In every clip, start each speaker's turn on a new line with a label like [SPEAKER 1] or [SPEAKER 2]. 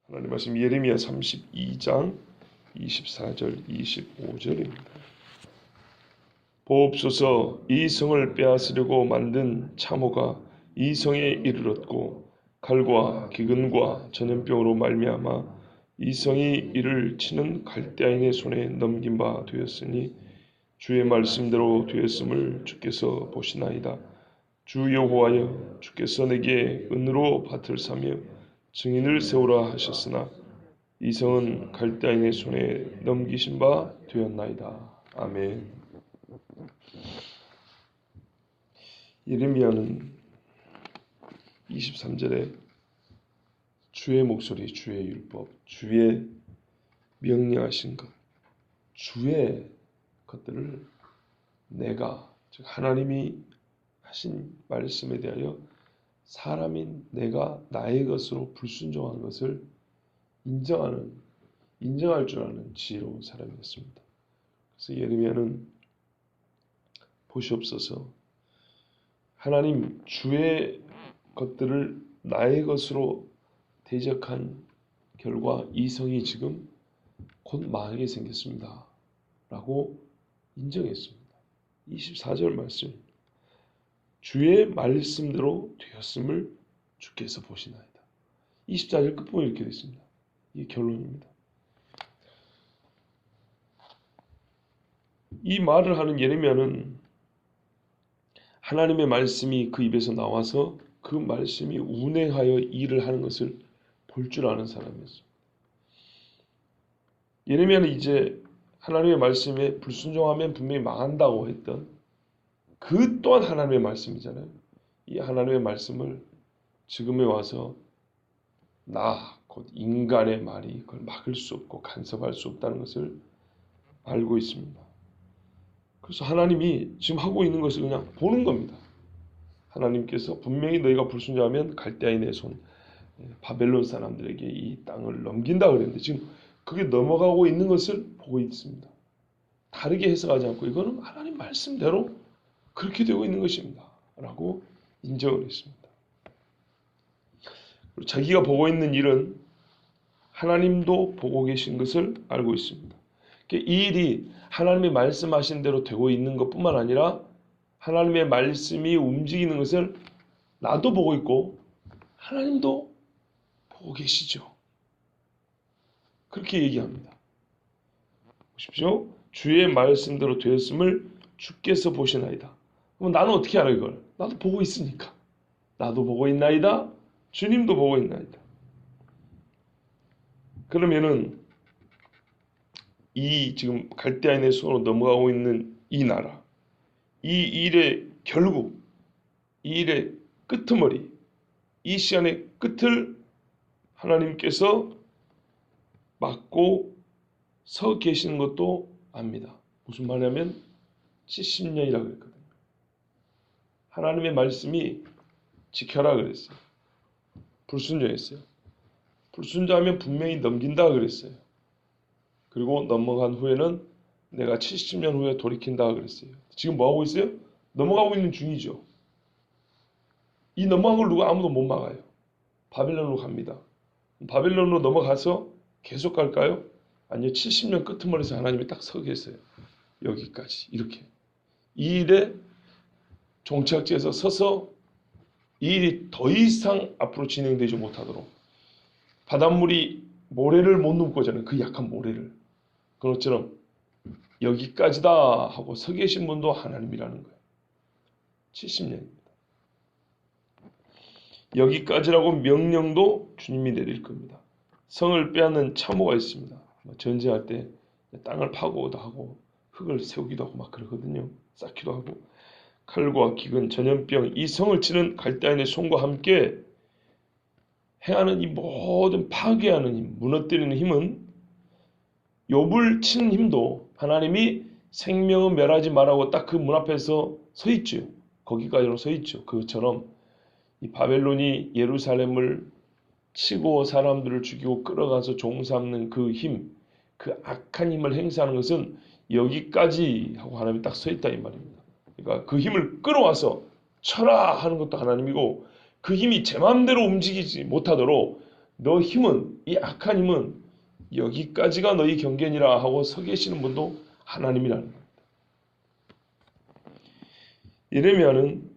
[SPEAKER 1] 하나님 말씀 예레미야 32장 24절 25절입니다. 보옵소서, 이 성을 빼앗으려고 만든 참호가 이 성에 이르렀고 칼과 기근과 전염병으로 말미암아 이 성이 이를 치는 갈대아인의 손에 넘긴 바 되었으니 주의 말씀대로 되었음을 주께서 보시나이다. 주 여호와여, 주께서 내게 은으로 밭을 사며 증인을 세우라 하셨으나 이 성은 갈대아인의 손에 넘기신 바 되었나이다. 아멘. 예레미야는 23절에 주의 목소리, 주의 율법, 주의 명령하신 것, 주의 것들을 내가, 즉 하나님이 하신 말씀에 대하여 사람인 내가 나의 것으로 불순종한 것을 인정할 줄 아는 지혜로운 사람이었습니다. 그래서 예레미야는 보시옵소서, 하나님 주의 것들을 나의 것으로 대적한 결과 이 성이 지금 곧 망하게 생겼습니다. 라고 인정했습니다. 24절 말씀, 주의 말씀대로 되었음을 주께서 보시나이다. 24절 끝부분에 이렇게 되어 있습니다. 이게 결론입니다. 이 말을 하는 예레미야는 하나님의 말씀이 그 입에서 나와서 그 말씀이 운행하여 일을 하는 것을 볼 줄 아는 사람이었습니다. 예레미야는 이제 하나님의 말씀에 불순종하면 분명히 망한다고 했던 그 또한 하나님의 말씀이잖아요. 이 하나님의 말씀을 지금에 와서 나, 곧 인간의 말이 그걸 막을 수 없고 간섭할 수 없다는 것을 알고 있습니다. 그래서 하나님이 지금 하고 있는 것을 그냥 보는 겁니다. 하나님께서 분명히 너희가 불순종하면 갈대아인의 손, 바벨론 사람들에게 이 땅을 넘긴다 그랬는데 지금 그게 넘어가고 있는 것을 보고 있습니다. 다르게 해석하지 않고 이거는 하나님 말씀대로 그렇게 되고 있는 것입니다. 라고 인정을 했습니다. 그리고 자기가 보고 있는 일은 하나님도 보고 계신 것을 알고 있습니다. 이 일이 하나님의 말씀하신 대로 되고 있는 것뿐만 아니라 하나님의 말씀이 움직이는 것을 나도 보고 있고 하나님도 보고 계시죠. 그렇게 얘기합니다. 보십시오. 주의 말씀대로 되었음을 주께서 보시나이다. 그럼 나는 어떻게 알아 이걸? 나도 보고 있으니까. 나도 보고 있나이다. 주님도 보고 있나이다. 그러면은 이 지금 갈대아인의 손으로 넘어가고 있는 이 나라, 이 일의 결국, 이 일의 끄트머리, 이 시간의 끝을 하나님께서 막고 서 계시는 것도 압니다. 무슨 말이냐면 70년이라고 그랬거든요. 하나님의 말씀이 지켜라 그랬어요. 불순종했어요. 불순종하면 분명히 넘긴다 그랬어요. 그리고 넘어간 후에는 내가 70년 후에 돌이킨다 그랬어요. 지금 뭐하고 있어요? 넘어가고 있는 중이죠. 이 넘어간 걸 누가 아무도 못 막아요. 바벨론으로 갑니다. 바벨론으로 넘어가서 계속 갈까요? 아니요. 70년 끄트머리에서 하나님이 딱 서 계세요. 여기까지 이렇게. 이 일에 종착지에서 서서 이 일이 더 이상 앞으로 진행되지 못하도록 바닷물이 모래를 못 넘고잖아요. 그 약한 모래를. 그것처럼 여기까지다 하고 서 계신 분도 하나님이라는 거예요. 70년입니다. 여기까지라고 명령도 주님이 내릴 겁니다. 성을 빼앗는 참호가 있습니다. 전쟁할 때 땅을 파고도 하고 흙을 세우기도 하고 막 그러거든요. 쌓기도 하고 칼과 기근, 전염병, 이 성을 치는 갈대아인의 손과 함께 행하는 이 모든 파괴하는 힘, 무너뜨리는 힘은 욥을 치는 힘도 하나님이 생명은 멸하지 말라고 딱 그 문 앞에서 서 있죠. 거기까지로 서 있죠. 그것처럼 이 바벨론이 예루살렘을 치고 사람들을 죽이고 끌어가서 종삼는 그 힘, 그 악한 힘을 행사하는 것은 여기까지 하고 하나님이 딱 서 있다 이 말입니다. 그러니까 그 힘을 끌어와서 쳐라 하는 것도 하나님이고 그 힘이 제 마음대로 움직이지 못하도록 너 힘은, 이 악한 힘은 여기까지가 너희 경계니라 하고 서 계시는 분도 하나님이라는 겁니다. 예레미야는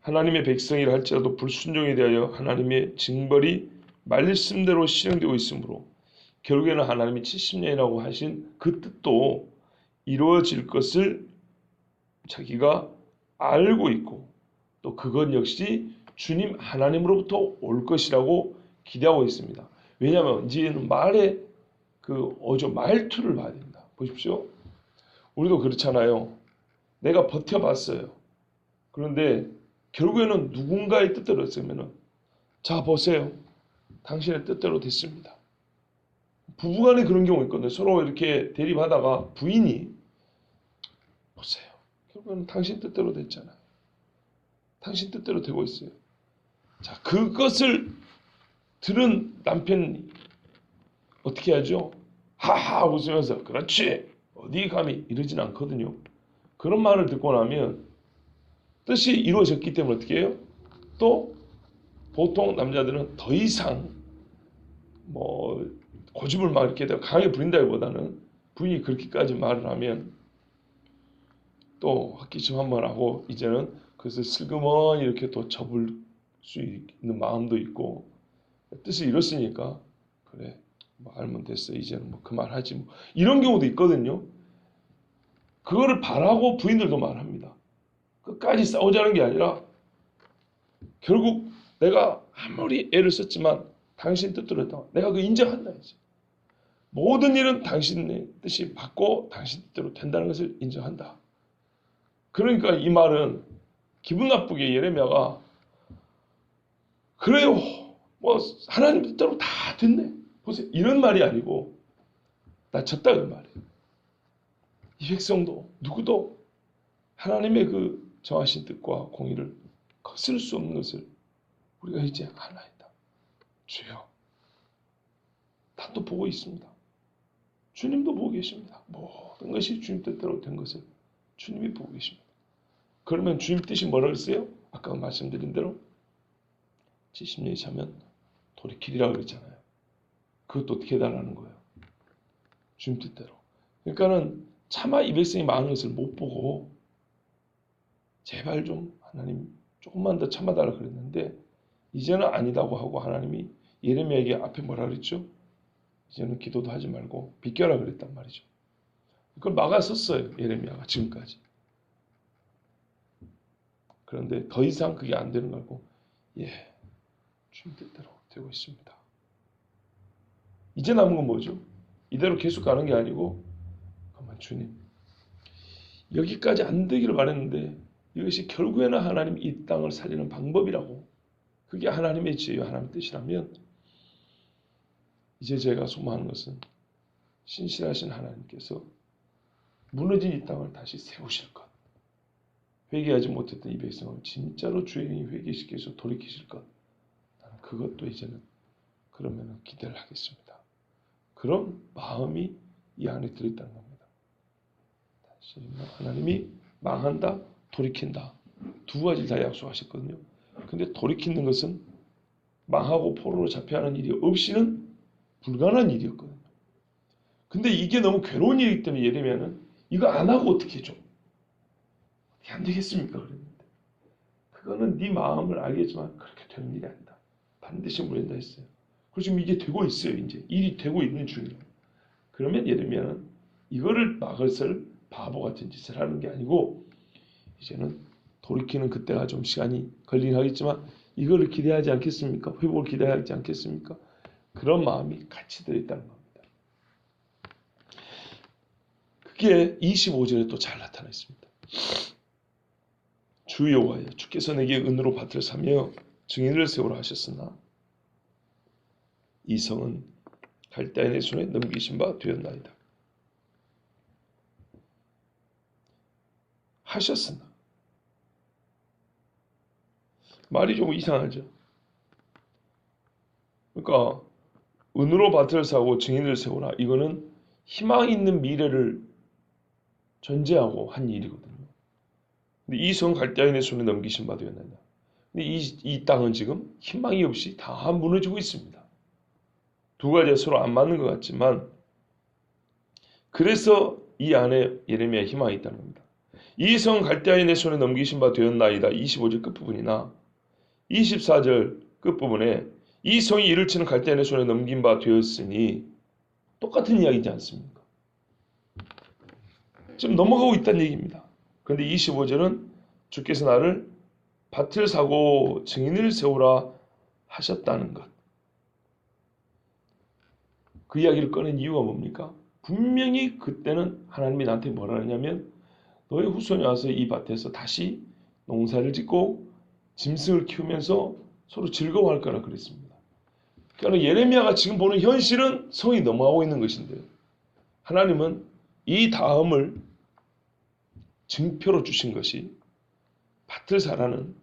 [SPEAKER 1] 하나님의 백성이라 할지라도 불순종에 대하여 하나님의 징벌이 말씀대로 실행되고 있으므로 결국에는 하나님이 70년이라고 하신 그 뜻도 이루어질 것을 자기가 알고 있고 또 그것 역시 주님 하나님으로부터 올 것이라고 기대하고 있습니다. 왜냐하면 이제는 말의 말투를 봐야 된다. 보십시오. 우리도 그렇잖아요. 내가 버텨봤어요. 그런데 결국에는 누군가의 뜻대로 했으면은 자 보세요. 당신의 뜻대로 됐습니다. 부부간에 그런 경우 있거든요. 서로 이렇게 대립하다가 부인이 보세요. 결국에는 당신 뜻대로 됐잖아요. 당신 뜻대로 되고 있어요. 자, 그것을 들은 남편이 어떻게 하죠? 하하 웃으면서 그렇지 어디 감히 이러진 않거든요. 그런 말을 듣고 나면 뜻이 이루어졌기 때문에 어떻게 해요? 또 보통 남자들은 더 이상 고집을 막 이렇게 강하게 부린다기보다는 부인이 그렇게까지 말을 하면 또 헛기침 한번 하고 이제는 그것을 슬그머니 이렇게 또 접을 수 있는 마음도 있고 뜻을 이뤘으니까 그래 알면 됐어 이제는 그만하지 이런 경우도 있거든요. 그거를 바라고 부인들도 말합니다. 끝까지 싸우자는 게 아니라 결국 내가 아무리 애를 썼지만 당신 뜻대로 했다. 내가 그거 인정한다 이제. 모든 일은 당신의 뜻이 받고 당신 뜻대로 된다는 것을 인정한다. 그러니까 이 말은 기분 나쁘게 예레미야가 그래요. 하나님 뜻대로 다 됐네. 보세요. 이런 말이 아니고 나 졌다 그 말이에요. 이 백성도 누구도 하나님의 그 정하신 뜻과 공의를 거스를 수 없는 것을 우리가 이제 하나이다. 주여. 나도 보고 있습니다. 주님도 보고 계십니다. 모든 것이 주님 뜻대로 된 것을 주님이 보고 계십니다. 그러면 주님 뜻이 뭐라 그랬어요? 아까 말씀드린 대로 70년이 차면 돌이키리라고 그랬잖아요. 그것도 어떻게 해달라는 거예요? 주님 뜻대로. 그러니까는 차마 이 백성이 많은 것을 못 보고 제발 좀 하나님 조금만 더 참아달라 그랬는데 이제는 아니다고 하고 하나님이 예레미야에게 앞에 뭐라 그랬죠? 이제는 기도도 하지 말고 비껴라 그랬단 말이죠. 그걸 막았었어요. 예레미야가 지금까지. 그런데 더 이상 그게 안 되는 거고 주님 뜻대로 되고 있습니다. 이제 남은 건 뭐죠? 이대로 계속 가는 게 아니고 그만 주님 여기까지 안 되기를 바랬는데 이것이 결국에는 하나님 이 땅을 살리는 방법이라고 그게 하나님의 지혜와 하나님의 뜻이라면 이제 제가 소망하는 것은 신실하신 하나님께서 무너진 이 땅을 다시 세우실 것 회개하지 못했던 이 백성을 진짜로 주인이 회개시켜서 돌이키실 것 나는 그것도 이제는 그러면 기대를 하겠습니다. 그런 마음이 이 안에 들어있다는 겁니다. 다시 하나님이 망한다, 돌이킨다. 두 가지 다 약속하셨거든요. 근데 돌이키는 것은 망하고 포로로 잡혀야 하는 일이 없이는 불가능한 일이었거든요. 근데 이게 너무 괴로운 일이기 때문에 예레미야는 이거 안 하고 어떻게 해줘? 어떻게 안 되겠습니까? 그랬는데 그거는 네 마음을 알겠지만 그렇게 되는 일이 아니다. 반드시 무너진다 했어요. 그리고 지금 이게 되고 있어요. 이제 일이 되고 있는 중이에요. 그러면 예레미야는 이거를 막을 바보 같은 짓을 하는 게 아니고 이제는 돌이키는 그때가 좀 시간이 걸리긴 하겠지만 이거를 기대하지 않겠습니까? 회복을 기대하지 않겠습니까? 그런 마음이 같이 들어있다는 겁니다. 그게 25절에 또 잘 나타나 있습니다. 주 여호와여 주께서 내게 은으로 밭을 사며 증인을 세우라 하셨으나 이 성은 갈대아인의 손에 넘기신 바 되었나이다. 하셨으나 말이 좀 이상하죠. 그러니까 은으로 밭을 사고 증인을 세우라 이거는 희망 있는 미래를 전제하고 한 일이거든요. 근데 이 성 갈대아인의 손에 넘기신 바 되었나이다. 근데 이 땅은 지금 희망이 없이 다 무너지고 있습니다. 두 가지가 서로 안 맞는 것 같지만 그래서 이 안에 예레미야의 희망이 있다는 겁니다. 이 성 갈대아의 내 손에 넘기신 바 되었나이다. 25절 끝부분이나 24절 끝부분에 이 성이 이를 치는 갈대아의 내 손에 넘긴 바 되었으니 똑같은 이야기지 않습니까? 지금 넘어가고 있다는 얘기입니다. 그런데 25절은 주께서 나를 밭을 사고 증인을 세우라 하셨다는 것. 그 이야기를 꺼낸 이유가 뭡니까? 분명히 그때는 하나님이 나한테 뭐라 하냐면 너의 후손이 와서 이 밭에서 다시 농사를 짓고 짐승을 키우면서 서로 즐거워할 거라 그랬습니다. 그러니까 예레미야가 지금 보는 현실은 성이 넘어가고 있는 것인데 하나님은 이 다음을 증표로 주신 것이 밭을 사라는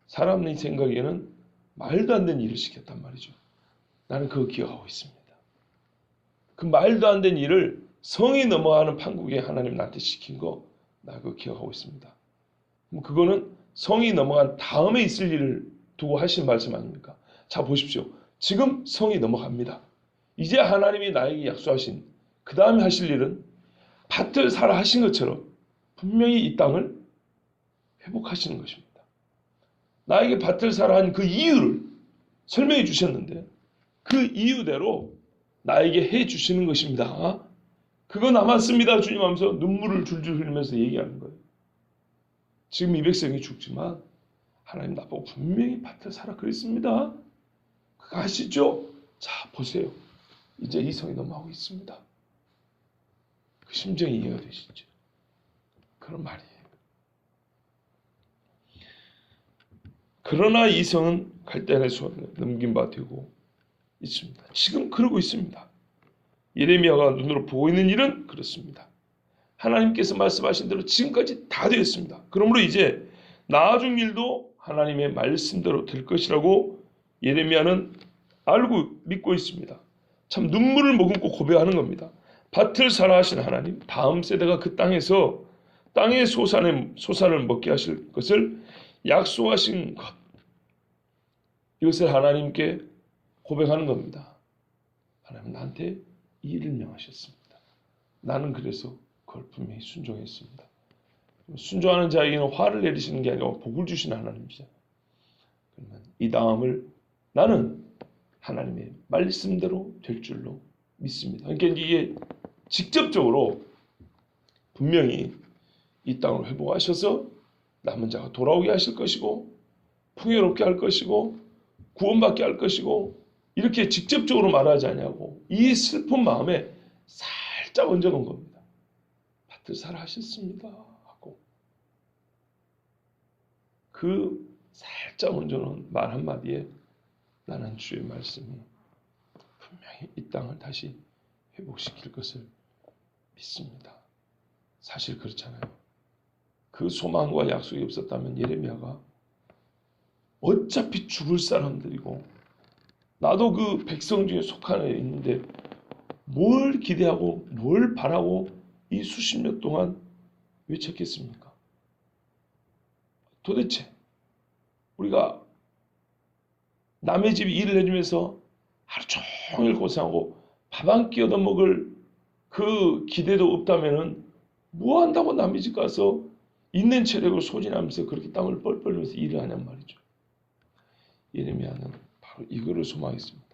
[SPEAKER 1] 사람의 생각에는 말도 안 되는 일을 시켰단 말이죠. 나는 그거 기억하고 있습니다. 그 말도 안 되는 일을 성이 넘어가는 판국에 하나님 나한테 시킨 거 나 그거 기억하고 있습니다. 그럼 그거는 성이 넘어간 다음에 있을 일을 두고 하신 말씀 아닙니까? 자 보십시오. 지금 성이 넘어갑니다. 이제 하나님이 나에게 약속하신 그 다음에 하실 일은 밭을 사라 하신 것처럼 분명히 이 땅을 회복하시는 것입니다. 나에게 밭을 사라 한 그 이유를 설명해 주셨는데 그 이유대로 나에게 해 주시는 것입니다. 그거 남았습니다 주님 하면서 눈물을 줄줄 흘리면서 얘기하는 거예요. 지금 이 백성이 죽지만 하나님 나보고 분명히 밭을 사라 그랬습니다. 그거 아시죠? 자 보세요. 이제 이 성이 넘어가고 있습니다. 그 심정이 이해가 되시죠? 그런 말이에요. 그러나 이 성은 갈대아의 손에 넘긴 바 되고 있습니다. 지금 그러고 있습니다. 예레미야가 눈으로 보고 있는 일은 그렇습니다. 하나님께서 말씀하신 대로 지금까지 다 되었습니다. 그러므로 이제 나아줄 일도 하나님의 말씀대로 될 것이라고 예레미야는 알고 믿고 있습니다. 참 눈물을 머금고 고백하는 겁니다. 밭을 사라 하신 하나님, 다음 세대가 그 땅에서 땅의 소산을 먹게 하실 것을 약속하신 것, 이것을 하나님께 고백하는 겁니다. 하나님 나한테 이 일을 명하셨습니다. 나는 그래서 그걸 분명히 순종했습니다. 순종하는 자에게는 화를 내리시는 게 아니라 복을 주시는 하나님이죠. 그러면 이 다음을 나는 하나님의 말씀대로 될 줄로 믿습니다. 그러니까 이게 직접적으로 분명히 이 땅을 회복하셔서 남은 자가 돌아오게 하실 것이고 풍요롭게 할 것이고 구원받게 할 것이고 이렇게 직접적으로 말하지 않냐고 이 슬픈 마음에 살짝 얹어놓은 겁니다. 밭을 사라 하셨습니다 하고 그 살짝 얹어놓은 말 한마디에 나는 주의 말씀이 분명히 이 땅을 다시 회복시킬 것을 믿습니다. 사실 그렇잖아요. 그 소망과 약속이 없었다면 예레미야가 어차피 죽을 사람들이고 나도 그 백성 중에 속한 애 있는데 뭘 기대하고 뭘 바라고 이 수십 년 동안 외쳤겠습니까? 도대체 우리가 남의 집 일을 해주면서 하루 종일 고생하고 밥 한 끼 얻어먹을 그 기대도 없다면은 뭐 한다고 남의 집 가서 있는 체력을 소진하면서 그렇게 땅을 뻘뻘면서 일을 하냔 말이죠. 예레미야는 바로 이거를 소망했습니다.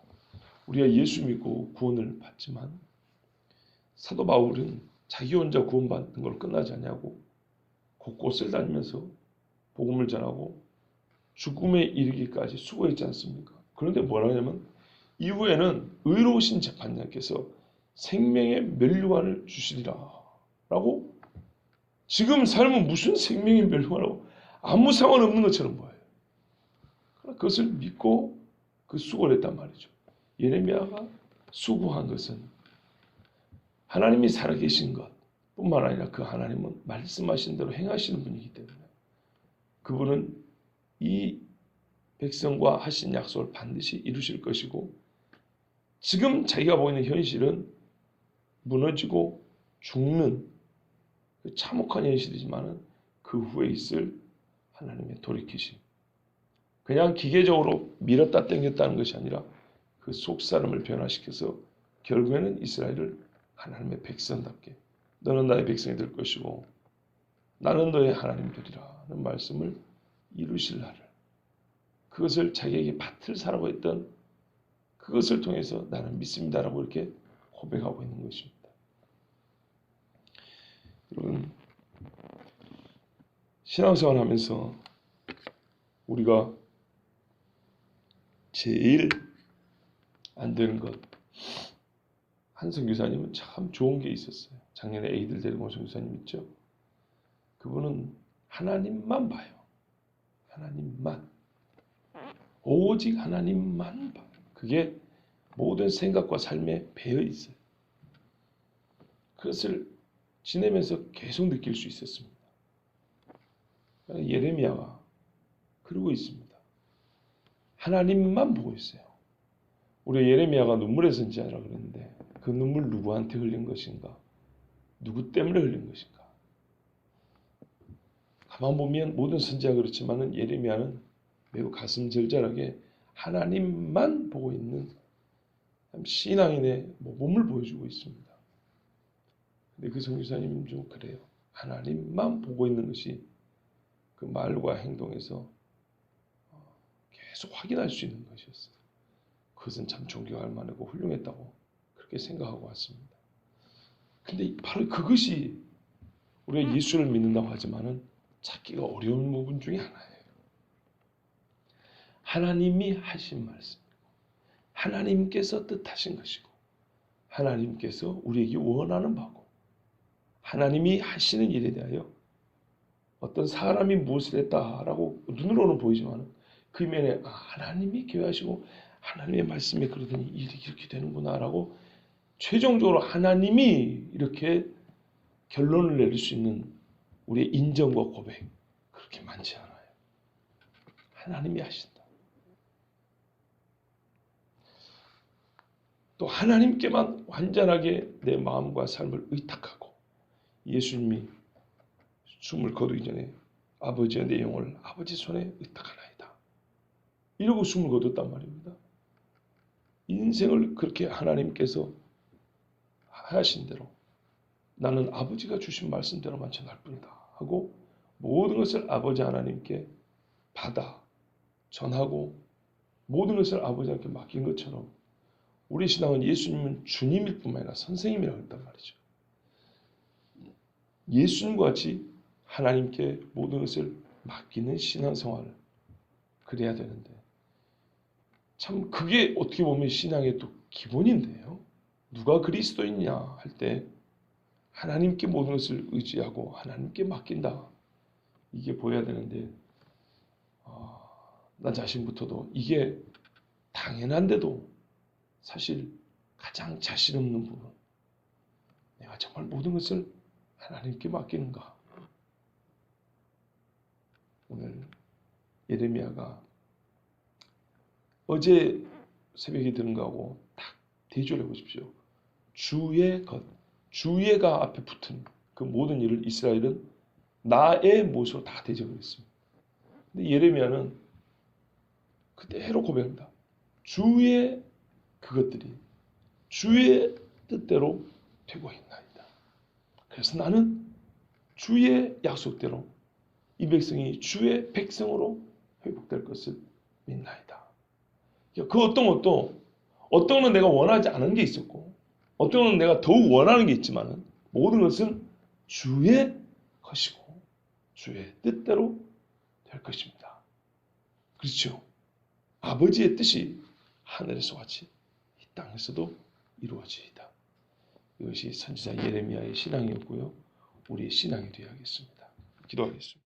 [SPEAKER 1] 우리가 예수 믿고 구원을 받지만 사도 바울은 자기 혼자 구원받는 걸 끝나지 않냐고 곳곳을 다니면서 복음을 전하고 죽음에 이르기까지 수고했지 않습니까? 그런데 뭐라 하냐면 이후에는 의로우신 재판장께서 생명의 면류관을 주시리라 라고 지금 삶은 무슨 생명의 면류관이라고 아무 상관없는 것처럼 보여요. 그것을 믿고 그 수고를 했단 말이죠. 예레미야가 수고한 것은 하나님이 살아계신 것 뿐만 아니라 그 하나님은 말씀하신 대로 행하시는 분이기 때문에 그분은 이 백성과 하신 약속을 반드시 이루실 것이고 지금 자기가 보이는 현실은 무너지고 죽는 그 참혹한 현실이지만 그 후에 있을 하나님의 돌이키심 그냥 기계적으로 밀었다 당겼다는 것이 아니라 그 속사람을 변화시켜서 결국에는 이스라엘을 하나님의 백성답게 너는 나의 백성이 될 것이고 나는 너의 하나님 되리라는 말씀을 이루실 날을, 그것을 자기에게 밭을 사라고 했던 그것을 통해서 나는 믿습니다라고 이렇게 고백하고 있는 것입니다. 여러분, 신앙생활 하면서 우리가 제일 안 되는 것, 한 선교사님은 참 좋은 게 있었어요. 작년에 애기들 데리고 온 선교사님 있죠. 그분은 하나님만 봐요. 하나님만. 오직 하나님만 봐요. 그게 모든 생각과 삶에 배어 있어요. 그것을 지내면서 계속 느낄 수 있었습니다. 예레미야가 그러고 있습니다. 하나님만 보고 있어요. 우리 예레미야가 눈물의 선지자라 그랬는데 그 눈물 누구한테 흘린 것인가? 누구 때문에 흘린 것인가? 가만 보면 모든 선지자가 그렇지만 예레미야는 매우 가슴 절절하게 하나님만 보고 있는 신앙인의 몸을 보여주고 있습니다. 근데 그 선교사님 좀 그래요. 하나님만 보고 있는 것이 그 말과 행동에서 계속 확인할 수 있는 것이었어요. 그것은 참 존경할 만하고 훌륭했다고 그렇게 생각하고 왔습니다. 근데 바로 그것이 우리가 예수를 믿는다고 하지만은 찾기가 어려운 부분 중에 하나예요. 하나님이 하신 말씀이고 하나님께서 뜻하신 것이고 하나님께서 우리에게 원하는 바고 하나님이 하시는 일에 대하여 어떤 사람이 무엇을 했다라고 눈으로는 보이지만 그 면에 하나님이 계획하시고 하나님의 말씀에 그러더니 일이 이렇게 되는구나라고 최종적으로 하나님이 이렇게 결론을 내릴 수 있는 우리의 인정과 고백 그렇게 많지 않아요. 하나님이 하신다. 또 하나님께만 완전하게 내 마음과 삶을 의탁하고 예수님이 숨을 거두기 전에 아버지의 내 영혼을 아버지 손에 의탁하나이다. 이러고 숨을 거뒀단 말입니다. 인생을 그렇게 하나님께서 하신 대로 나는 아버지가 주신 말씀대로만 전할 뿐이다 하고 모든 것을 아버지 하나님께 받아 전하고 모든 것을 아버지한테 맡긴 것처럼 우리 신앙은 예수님은 주님일 뿐만 아니라 선생님이라고 했단 말이죠. 예수님과 같이 하나님께 모든 것을 맡기는 신앙생활을 그래야 되는데 참 그게 어떻게 보면 신앙의 또 기본인데요. 누가 그리스도인이냐 할 때 하나님께 모든 것을 의지하고 하나님께 맡긴다. 이게 보여야 되는데 나 자신부터도 이게 당연한데도 사실 가장 자신 없는 부분 내가 정말 모든 것을 하나님께 맡기는가. 오늘 예레미야가 어제 새벽에 들은 거하고 딱 대조를 해보십시오. 주의 것, 주의가 앞에 붙은 그 모든 일을 이스라엘은 나의 못으로 다 대적을 했습니다. 근데 예레미야는 그대로 고백합니다. 주의 그것들이 주의 뜻대로 되고 있나이다. 그래서 나는 주의 약속대로 이 백성이 주의 백성으로 회복될 것을 믿나이다. 그 어떤 것도 어떤 건 내가 원하지 않은 게 있었고 어떤 건 내가 더욱 원하는 게 있지만 모든 것은 주의 것이고 주의 뜻대로 될 것입니다. 그렇죠? 아버지의 뜻이 하늘에서 같이 이 땅에서도 이루어지이다. 이것이 선지자 예레미야의 신앙이었고요. 우리의 신앙이 되어야겠습니다. 기도하겠습니다.